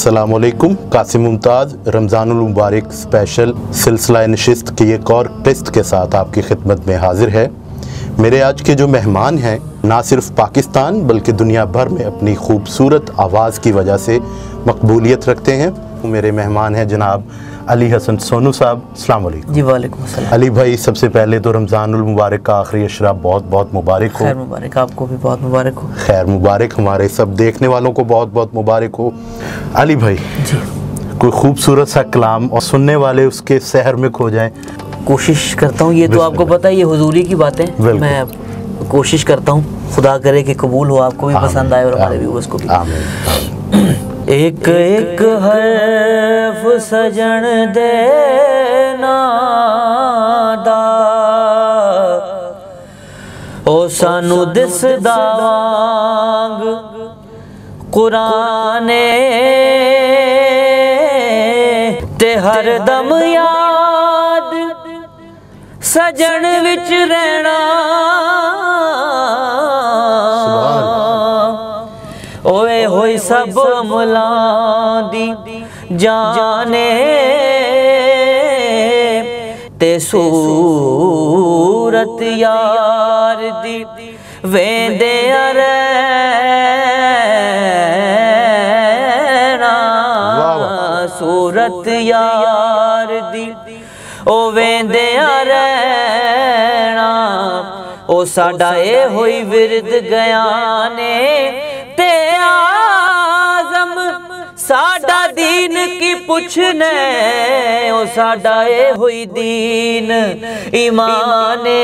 अस्सलामुअलैकुम। कासिम मुमताज़ रमज़ानुल मुबारक स्पेशल सिलसिला नशिस्त की एक और किस्त के साथ आपकी खिदमत में हाजिर है। मेरे आज के जो मेहमान हैं ना सिर्फ पाकिस्तान बल्कि दुनिया भर में अपनी खूबसूरत आवाज़ की वजह से मकबूलियत रखते हैं। मेरे मेहमान हैं जनाब अली हसन सोनू साहब। अस्सलाम वालेकुम। जी वालेकुम अस्सलाम। अली भाई, सबसे पहले तो रमज़ानुल मुबारक का आखिरी अशरा बहुत बहुत मुबारक हो। खैर मुबारक, आपको भी बहुत मुबारक हो। खैर मुबारक, हमारे सब देखने वालों को बहुत बहुत मुबारक हो। अली भाई जी, कोई खूबसूरत सा कलाम और सुनने वाले उसके सहर में खो जाएं। कोशिश करता हूँ। ये तो आपको पता है, ये हुजूरी की बातें मैं कोशिश करता हूँ। खुदा करे कि कबूल हो, आपको भी पसंद आए और हमारे व्यूअर्स को भी। आमीन। एक एक हर्फ सजन देना दा ओ सानू दिसदा वांग कुराने ते हर दम याद सजन विच रहना। ओए होई सब मुलां दी जाने ते सूरत यार दी वेंदे रहना। सूरत यार दी ओ वेंदे रहना। ओ साडा ए होई विरद गयाने ते आज़म साडा दीन की पुछने। ओ साडा ए हुई दीन ईमाने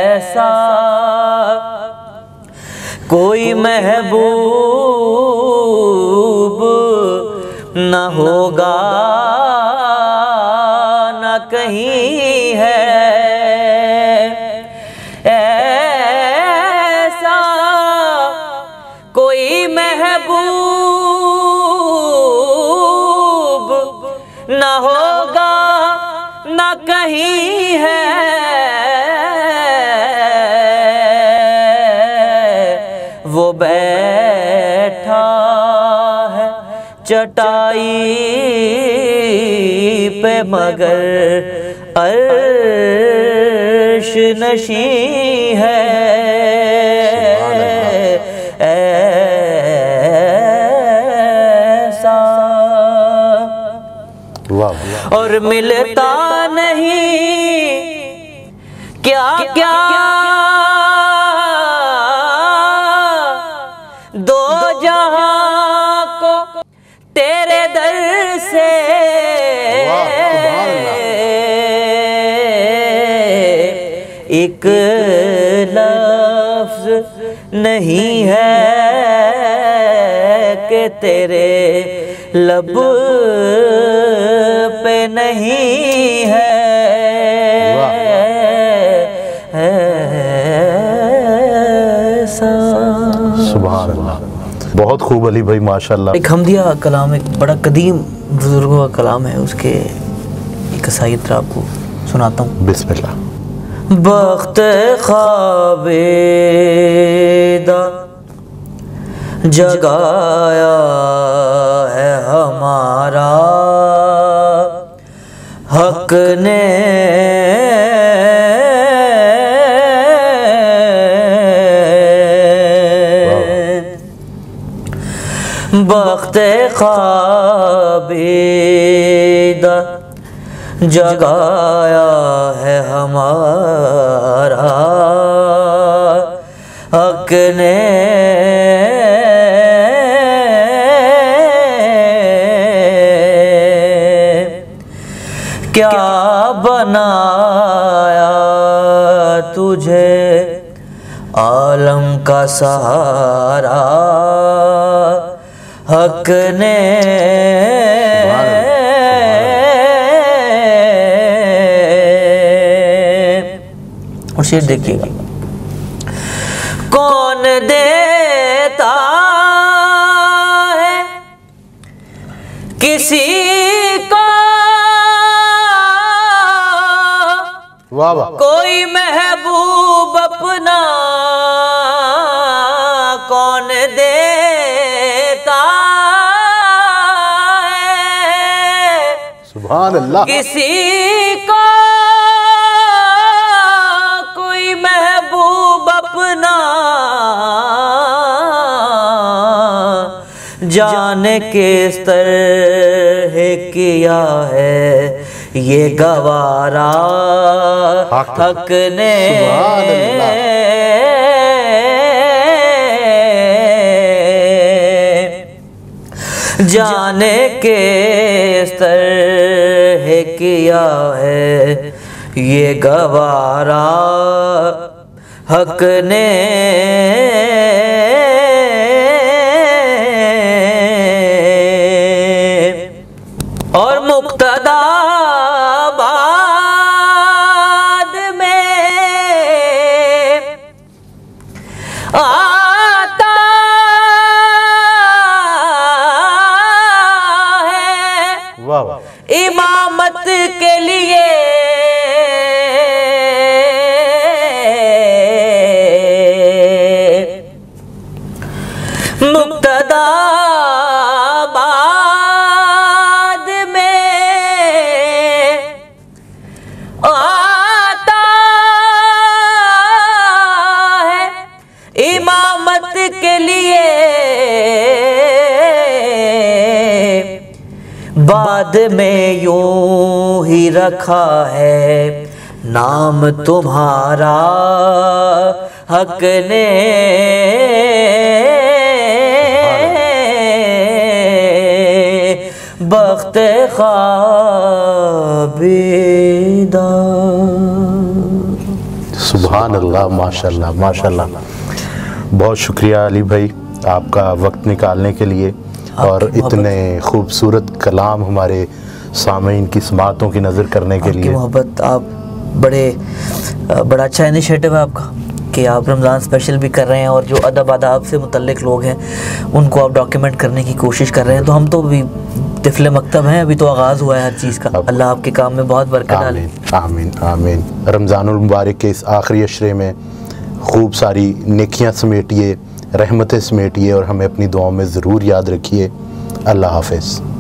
ऐसा कोई महबूब न होगा न कहीं है। न होगा न कहीं है। वो बैठा है चटाई पे मगर अर्श नशी है। और मिलता नहीं क्या क्या दो जहां को तेरे दर से। एक लफ्ज नहीं है कि तेरे लब पे नहीं है। सुभान अल्लाह, बहुत खूब अली भाई, माशाल्लाह। एक हमदिया कलाम, एक बड़ा कदीम बुजुर्गों का कलाम है, उसके एक साइद आपको सुनाता हूँ। बिस्मिल्लाह। बख्त ख्वाबेदा जगाया है हमारा हक ने। बख्त ख्वाबेदा जगाया है हमारा हक ने। क्या बनाया तुझे आलम का सहारा हक ने। और शेर देखिएगा। कौन देता है किसी को वाह वाह। कोई महबूब अपना कौन सुभान अल्लाह। किसी को कोई महबूब अपना जाने किस तरह किया है ये गवारा हक ने, जाने के स्तर है किया है ये गवारा हक ने। और मुक्तदा बाद में आता इमामत के लिए मुक्तदा बाद में आता है इमामत के लिए। बाद में यूं ही रखा है नाम तुम्हारा हक ने। बख्ते ख्वाबेदा। सुभान अल्लाह, माशाल्लाह माशाल्लाह। बहुत शुक्रिया अली भाई आपका वक्त निकालने के लिए और इतने खूबसूरत कलाम हमारे सामीन की समातों की नज़र करने के लिए। मोहब्बत आप बड़ा अच्छा इनिशिएटिव है आपका कि आप रमज़ान स्पेशल भी कर रहे हैं और जो अदब आदाब से मुतल्लिक लोग हैं उनको आप डॉक्यूमेंट करने की कोशिश कर रहे हैं। तो हम तो भी तिफले मकतब हैं, अभी तो आगाज़ हुआ है हर चीज़ का। अल्लाह आपके काम में बहुत बरकत डाले। आमीन आमीन। रमज़ानुल मुबारक के इस आखिरी अशरे में खूब सारी नेकियां समेटिए, रहमतें समेटिए और हमें अपनी दुआओं में ज़रूर याद रखिए। अल्लाह हाफ़िज़।